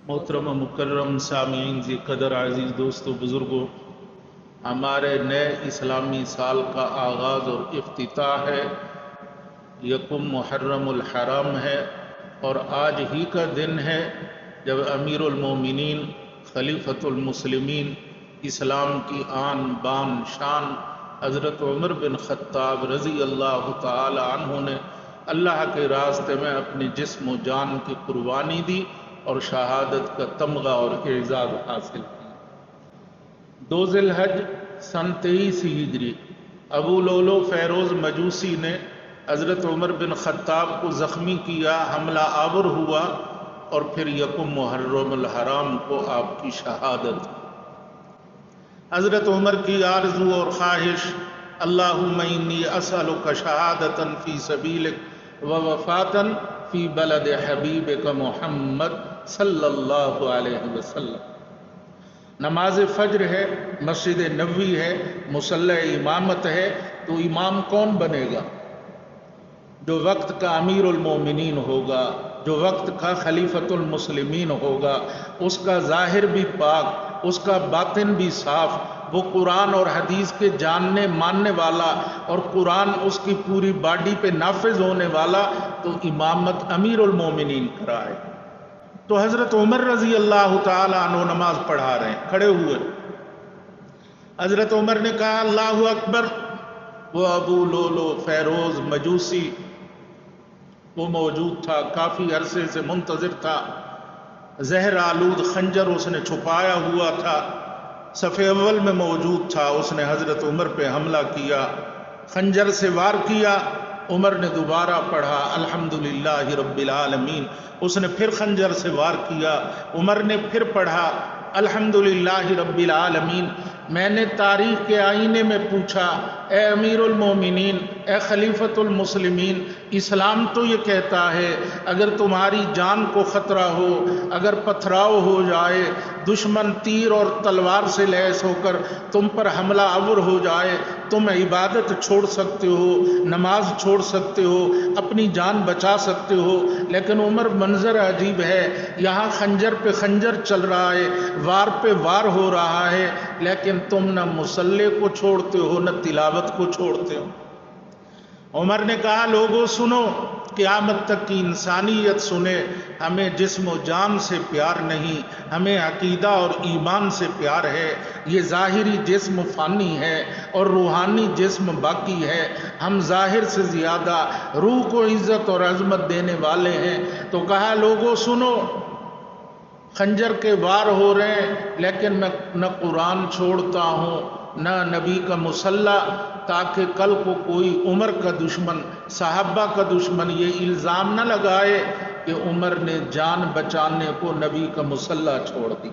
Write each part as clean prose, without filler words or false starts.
محترم و مکرم سامعین ذی قدر عزیز دوستو بزرگوں، ہمارے نئے اسلامی سال کا آغاز اور افتتاح ہے۔ یکم محرم الحرام ہے اور آج ہی کا دن ہے جب امیر المومنین خلیفۃ المسلمین اسلام کی آن بان شان حضرت عمر بن خطاب رضی اللہ تعالی عنہ نے اللہ کے راستے میں اپنی جسم و جان کی قربانی دی اور شہادت کا تمغہ اور اعزاز حاصل کیا۔ 2 ذی الحج سن 23 ہجری ابو لولو فیروز مجوسی نے حضرت عمر بن خطاب کو زخمی کیا، حملہ آور ہوا اور پھر یکم محرم الحرام کو آپ کی شہادت۔ حضرت عمر کی آرزو اور خواہش، اللہم انی اسألک شہادتا فی سبیلک و وفاتا فی بلد حبیبک محمد صلی اللہ علیہ وسلم۔ نماز فجر ہے، مسجد نبوی ہے، مصلی امامت ہے، تو امام کون بنے گا؟ جو وقت کا امیر المومنین ہوگا، جو وقت کا خلیفۃ المسلمین ہوگا، اس کا ظاہر بھی پاک، اس کا باطن بھی صاف، وہ قرآن اور حدیث کے جاننے ماننے والا اور قرآن اس کی پوری باڈی پہ نافذ ہونے والا، تو امامت امیر المومنین کرائے۔ تو حضرت عمر رضی اللہ تعالی عنہ نماز پڑھا رہے ہیں، کھڑے ہوئے۔ حضرت عمر نے کہا اللہ اکبر۔ وہ ابو لولو فیروز مجوسی وہ موجود تھا، کافی عرصے سے منتظر تھا، زہر آلود خنجر اس نے چھپایا ہوا تھا، صف اول میں موجود تھا۔ اس نے حضرت عمر پہ حملہ کیا، خنجر سے وار کیا۔ عمر نے دوبارہ پڑھا الحمدللہ رب العالمین۔ اس نے پھر خنجر سے وار کیا، عمر نے پھر پڑھا الحمدللہ رب العالمین۔ میں نے تاریخ کے آئینے میں پوچھا، اے امیر المومنین، اے خلیفۃ المسلمین، اسلام تو یہ کہتا ہے اگر تمہاری جان کو خطرہ ہو، اگر پتھراؤ ہو جائے، دشمن تیر اور تلوار سے لیس ہو کر تم پر حملہ آور ہو جائے، تم عبادت چھوڑ سکتے ہو، نماز چھوڑ سکتے ہو، اپنی جان بچا سکتے ہو۔ لیکن عمر منظر عجیب ہے، یہاں خنجر پہ خنجر چل رہا ہے، وار پہ وار ہو رہا ہے، لیکن تم نہ مصلی کو چھوڑتے ہو نہ تلاوت کو چھوڑتے ہو۔ عمر نے کہا لوگوں سنو، قیامت تک کی انسانیت سنے، ہمیں جسم و جان سے پیار نہیں، ہمیں عقیدہ اور ایمان سے پیار ہے۔ یہ ظاہری جسم فانی ہے اور روحانی جسم باقی ہے۔ ہم ظاہر سے زیادہ روح کو عزت اور عظمت دینے والے ہیں۔ تو کہا لوگوں سنو، خنجر کے وار ہو رہے ہیں، لیکن میں نہ قرآن چھوڑتا ہوں نہ نبی کا مصلی، تاکہ کل کو کوئی عمر کا دشمن، صحابہ کا دشمن یہ الزام نہ لگائے کہ عمر نے جان بچانے کو نبی کا مصلی چھوڑ دی۔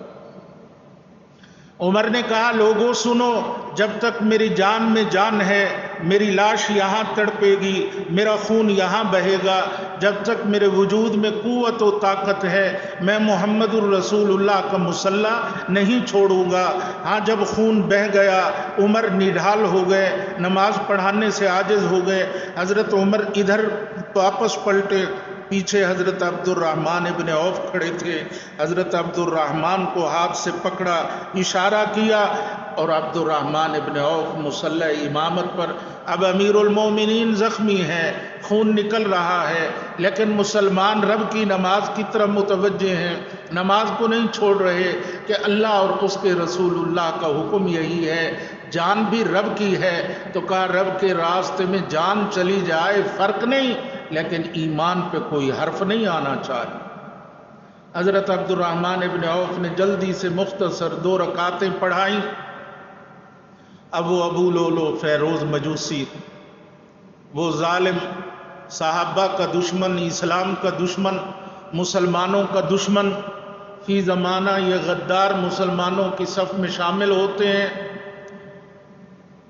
عمر نے کہا لوگوں سنو، جب تک میری جان میں جان ہے، میری لاش یہاں تڑپے گی، میرا خون یہاں بہے گا، جب تک میرے وجود میں قوت و طاقت ہے، میں محمد الرسول اللہ کا مصلی نہیں چھوڑوں گا۔ ہاں جب خون بہہ گیا، عمر نڈھال ہو گئے، نماز پڑھانے سے عاجز ہو گئے، حضرت عمر ادھر واپس پلٹے، پیچھے حضرت عبد الرحمن ابن عوف کھڑے تھے، حضرت عبد الرحمن کو ہاتھ سے پکڑا، اشارہ کیا، اور عبد الرحمن ابن عوف مصلی امامت پر۔ اب امیر المومنین زخمی ہیں، خون نکل رہا ہے، لیکن مسلمان رب کی نماز کی طرف متوجہ ہیں، نماز کو نہیں چھوڑ رہے کہ اللہ اور اس کے رسول اللہ کا حکم یہی ہے، جان بھی رب کی ہے۔ تو کہا رب کے راستے میں جان چلی جائے فرق نہیں، لیکن ایمان پہ کوئی حرف نہیں آنا چاہیے۔ حضرت عبد الرحمن ابن عوف نے جلدی سے مختصر 2 رکعتیں پڑھائیں۔ اب وہ ابو لولو فیروز مجوسی، وہ ظالم، صحابہ کا دشمن، اسلام کا دشمن، مسلمانوں کا دشمن، فی زمانہ یہ غدار مسلمانوں کی صف میں شامل ہوتے ہیں،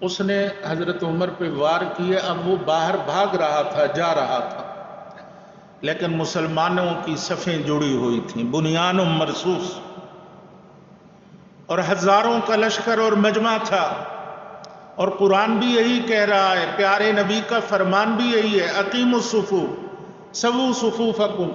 اس نے حضرت عمر پہ وار کیے۔ اب وہ باہر بھاگ رہا تھا، جا رہا تھا، لیکن مسلمانوں کی صفیں جڑی ہوئی تھیں، بنیان مرصوص، اور ہزاروں کا لشکر اور مجمع تھا، اور قرآن بھی یہی کہہ رہا ہے، پیارے نبی کا فرمان بھی یہی ہے، اقیموا الصفوف سووا صفوفکم،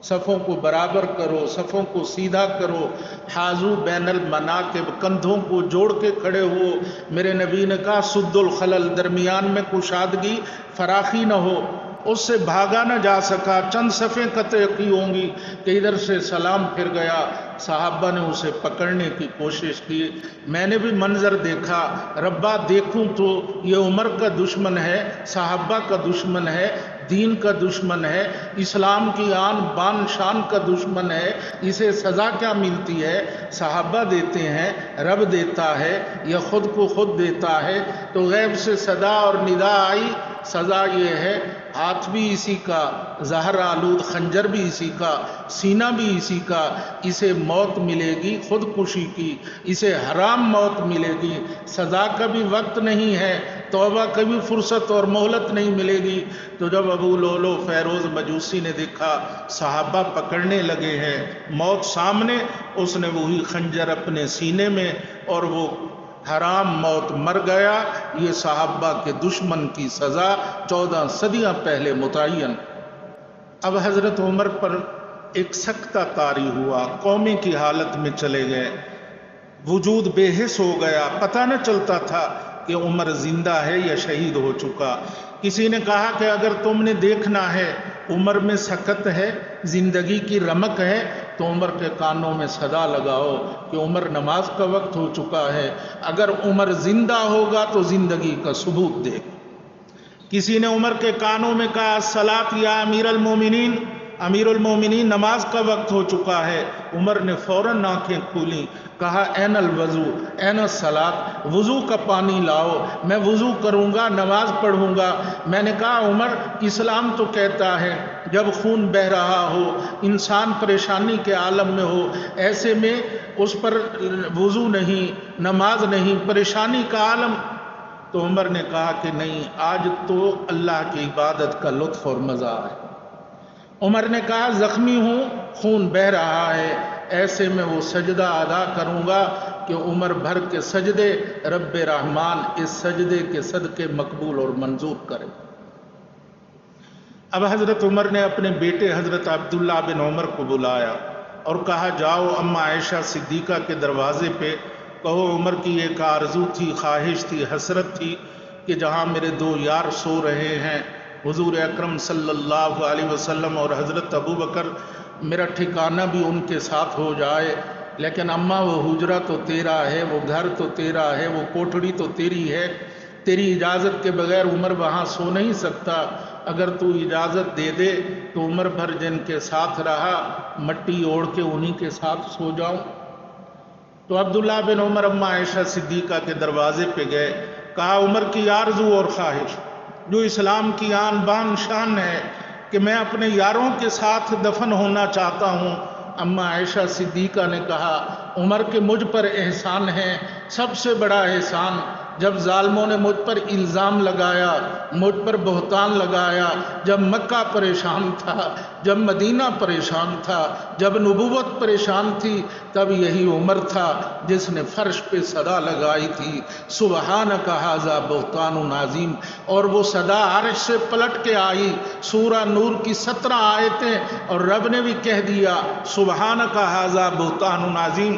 صفوں کو برابر کرو، صفوں کو سیدھا کرو، حاذو بین المناکب، کندھوں کو جوڑ کے کھڑے ہو۔ میرے نبی نے کہا سد الخلل، درمیان میں کشادگی، فراخی نہ ہو، اس سے بھاگا نہ جا سکا، چند صفیں قطع کی ہوں گی کہ ادھر سے سلام پھر گیا، صحابہ نے اسے پکڑنے کی کوشش کی۔ میں نے بھی منظر دیکھا، ربا دیکھوں تو یہ عمر کا دشمن ہے، صحابہ کا دشمن ہے، دین کا دشمن ہے، اسلام کی آن بان شان کا دشمن ہے، اسے سزا کیا ملتی ہے؟ صحابہ دیتے ہیں، رب دیتا ہے، یا خود کو خود دیتا ہے؟ تو غیب سے صدا اور ندا آئی، سزا یہ ہے ہاتھ بھی اسی کا، زہر آلود خنجر بھی اسی کا، سینہ بھی اسی کا، اسے موت ملے گی خودکشی کی، اسے حرام موت ملے گی، سزا کا بھی وقت نہیں ہے، توبہ کا بھی فرصت اور مہلت نہیں ملے گی۔ تو جب ابو لولو فیروز مجوسی نے دیکھا صحابہ پکڑنے لگے ہیں، موت سامنے، اس نے وہی خنجر اپنے سینے میں، اور وہ حرام موت مر گیا۔ یہ صحابہ کے دشمن کی سزا 14 صدیاں پہلے متعین۔ اب حضرت عمر پر ایک سکتہ طاری ہوا، قومی کی حالت میں چلے گئے، وجود بے حس ہو گیا، پتہ نہ چلتا تھا کہ عمر زندہ ہے یا شہید ہو چکا۔ کسی نے کہا کہ اگر تم نے دیکھنا ہے عمر میں سکت ہے، زندگی کی رمق ہے، تو عمر کے کانوں میں صدا لگاؤ کہ عمر نماز کا وقت ہو چکا ہے، اگر عمر زندہ ہوگا تو زندگی کا ثبوت دے گا۔ کسی نے عمر کے کانوں میں کہا الصلاۃ یا امیر المومنین، امیر المومنین نماز کا وقت ہو چکا ہے۔ عمر نے فوراً آنکھیں کھولی، کہا این الوضو این الصلاۃ، وضو کا پانی لاؤ، میں وضو کروں گا، نماز پڑھوں گا۔ میں نے کہا عمر، اسلام تو کہتا ہے جب خون بہ رہا ہو، انسان پریشانی کے عالم میں ہو، ایسے میں اس پر وضو نہیں، نماز نہیں، پریشانی کا عالم۔ تو عمر نے کہا کہ نہیں، آج تو اللہ کی عبادت کا لطف اور مزہ ہے۔ عمر نے کہا زخمی ہوں، خون بہ رہا ہے، ایسے میں وہ سجدہ ادا کروں گا کہ عمر بھر کے سجدے رب رحمان اس سجدے کے صدقے مقبول اور منظور کرے۔ اب حضرت عمر نے اپنے بیٹے حضرت عبداللہ بن عمر کو بلایا اور کہا جاؤ اما عائشہ صدیقہ کے دروازے پہ کہو عمر کی ایک آرزو تھی، خواہش تھی، حسرت تھی کہ جہاں میرے دو یار سو رہے ہیں، حضور اکرم صلی اللہ علیہ وسلم اور حضرت ابو بکر، میرا ٹھکانہ بھی ان کے ساتھ ہو جائے، لیکن اماں وہ حجرہ تو تیرا ہے، وہ گھر تو تیرا ہے، وہ کوٹھڑی تو تیری ہے، تیری اجازت کے بغیر عمر وہاں سو نہیں سکتا، اگر تو اجازت دے دے تو عمر بھر جن کے ساتھ رہا مٹی اوڑھ کے انہی کے ساتھ سو جاؤں۔ تو عبداللہ بن عمر اماں عائشہ صدیقہ کے دروازے پہ گئے، کہا عمر کی آرزو اور خواہش جو اسلام کی آن بان شان ہے کہ میں اپنے یاروں کے ساتھ دفن ہونا چاہتا ہوں۔ اماں عائشہ صدیقہ نے کہا عمر کے مجھ پر احسان ہے، سب سے بڑا احسان، جب ظالموں نے مجھ پر الزام لگایا، مجھ پر بہتان لگایا، جب مکہ پریشان تھا، جب مدینہ پریشان تھا، جب نبوت پریشان تھی، تب یہی عمر تھا جس نے فرش پہ صدا لگائی تھی سبحانک ھذا بہتان عظیم، اور وہ صدا عرش سے پلٹ کے آئی۔ سورہ نور کی 17 آیتیں، اور رب نے بھی کہہ دیا سبحانک ھذا بہتان عظیم۔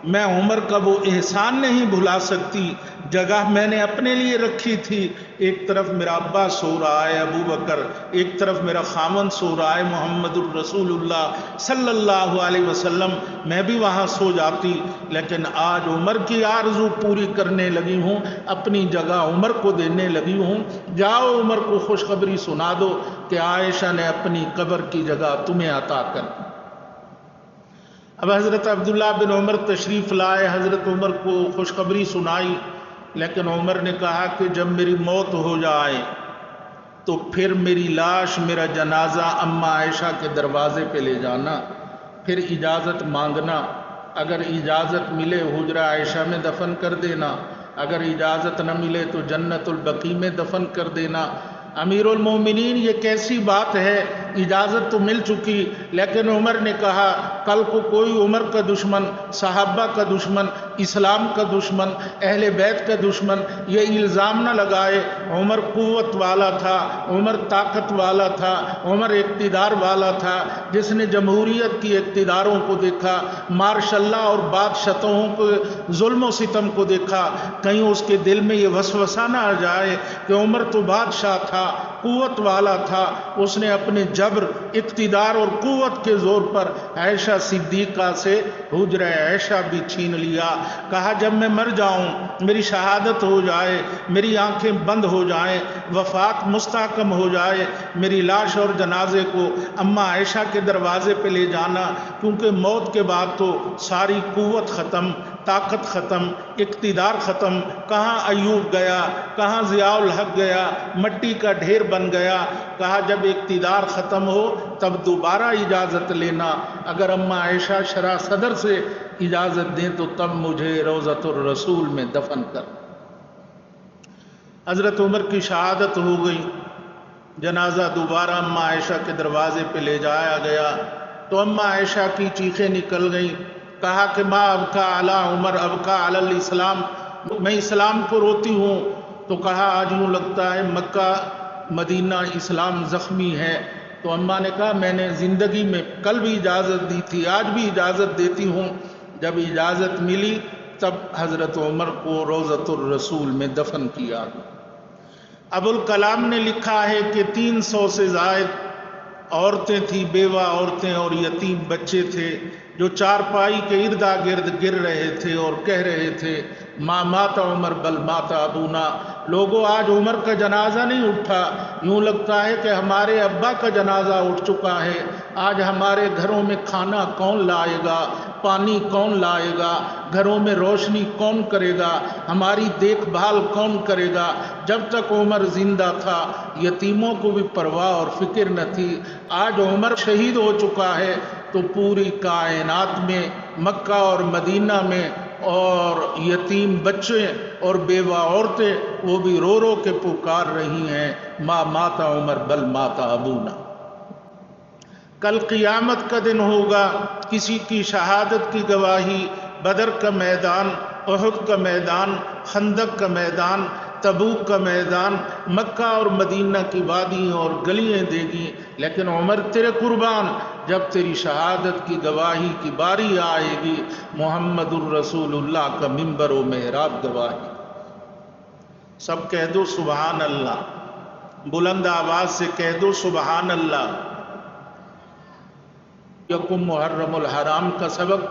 میں عمر کا وہ احسان نہیں بھلا سکتی، جگہ میں نے اپنے لیے رکھی تھی، ایک طرف میرا ابا سو رہا ہے ابو بکر، ایک طرف میرا خامن سو رہا ہے محمد الرسول اللہ صلی اللہ علیہ وسلم، میں بھی وہاں سو جاتی، لیکن آج عمر کی آرزو پوری کرنے لگی ہوں، اپنی جگہ عمر کو دینے لگی ہوں۔ جاؤ عمر کو خوشخبری سنا دو کہ عائشہ نے اپنی قبر کی جگہ تمہیں عطا کر دی۔ اب حضرت عبداللہ بن عمر تشریف لائے، حضرت عمر کو خوشخبری سنائی، لیکن عمر نے کہا کہ جب میری موت ہو جائے تو پھر میری لاش، میرا جنازہ اماں عائشہ کے دروازے پہ لے جانا، پھر اجازت مانگنا، اگر اجازت ملے حجرہ عائشہ میں دفن کر دینا، اگر اجازت نہ ملے تو جنت البقیع میں دفن کر دینا۔ امیر المومنین یہ کیسی بات ہے، اجازت تو مل چکی، لیکن عمر نے کہا کل کو کوئی عمر کا دشمن، صحابہ کا دشمن، اسلام کا دشمن، اہل بیت کا دشمن یہ الزام نہ لگائے عمر قوت والا تھا، عمر طاقت والا تھا، عمر اقتدار والا تھا، جس نے جمہوریت کی اقتداروں کو دیکھا، مارشاء اللہ اور بادشاہوں کو ظلم و ستم کو دیکھا، کہیں اس کے دل میں یہ وسوسہ نہ آ جائے کہ عمر تو بادشاہ تھا، قوت والا تھا، اس نے اپنے جبر، اقتدار اور قوت کے زور پر عائشہ صدیقہ سے حجرہ عائشہ بھی چھین لیا۔ کہا جب میں مر جاؤں، میری شہادت ہو جائے، میری آنکھیں بند ہو جائیں، وفات مستحکم ہو جائے، میری لاش اور جنازے کو اماں عائشہ کے دروازے پہ لے جانا، کیونکہ موت کے بعد تو ساری قوت ختم، طاقت ختم، اقتدار ختم، کہاں ایوب گیا، کہاں ضیاء الحق گیا، مٹی کا ڈھیر بن گیا۔ کہا جب اقتدار ختم ہو تب دوبارہ اجازت لینا، اگر اماں عائشہ شرح صدر سے اجازت دیں تو تب مجھے روضۃ الرسول میں دفن کر۔ حضرت عمر کی شہادت ہو گئی، جنازہ دوبارہ اماں عائشہ کے دروازے پہ لے جایا گیا تو اماں عائشہ کی چیخیں نکل گئیں۔ کہا کہ ماں ابکا علی عمر ابکا علی الاسلام، میں اسلام کو روتی ہوں۔ تو کہا آج یوں لگتا ہے مکہ مدینہ اسلام زخمی ہے۔ تو اماں نے کہا میں نے زندگی میں کل بھی اجازت دی تھی، آج بھی اجازت دیتی ہوں۔ جب اجازت ملی تب حضرت عمر کو روضۃ الرسول میں دفن کیا۔ ابوالکلام نے لکھا ہے کہ 300 سے زائد عورتیں تھیں، بیوہ عورتیں اور یتیم بچے تھے، جو چارپائی کے ارد گرد گر رہے تھے اور کہہ رہے تھے ما مات عمر بل مات ابونا۔ لوگوں آج عمر کا جنازہ نہیں اٹھا، یوں لگتا ہے کہ ہمارے ابا کا جنازہ اٹھ چکا ہے۔ آج ہمارے گھروں میں کھانا کون لائے گا، پانی کون لائے گا، گھروں میں روشنی کون کرے گا، ہماری دیکھ بھال کون کرے گا۔ جب تک عمر زندہ تھا یتیموں کو بھی پرواہ اور فکر نہ تھی، آج عمر شہید ہو چکا ہے تو پوری کائنات میں مکہ اور مدینہ میں اور یتیم بچے اور بیوہ عورتیں وہ بھی رو رو کے پکار رہی ہیں ما مات عمر بل مات ابونا۔ کل قیامت کا دن ہوگا، کسی کی شہادت کی گواہی بدر کا میدان، احد کا میدان، خندق کا میدان، تبوک کا میدان، مکہ اور مدینہ کی وادیاں اور گلیاں دے گی، لیکن عمر تیرے قربان جب تیری شہادت کی گواہی کی باری آئے گی، محمد الرسول اللہ کا منبر و محراب گواہی۔ سب کہہ دو سبحان اللہ، بلند آواز سے کہہ دو سبحان اللہ۔ یکم محرم الحرام کا سبق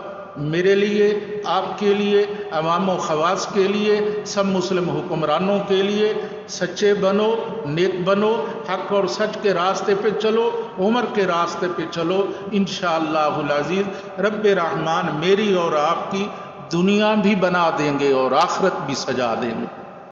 میرے لیے، آپ کے لیے، عوام و خواص کے لیے، سب مسلم حکمرانوں کے لیے، سچے بنو، نیک بنو، حق اور سچ کے راستے پہ چلو، عمر کے راستے پہ چلو، انشاءاللہ العزیز رب رحمان میری اور آپ کی دنیا بھی بنا دیں گے اور آخرت بھی سجا دیں گے۔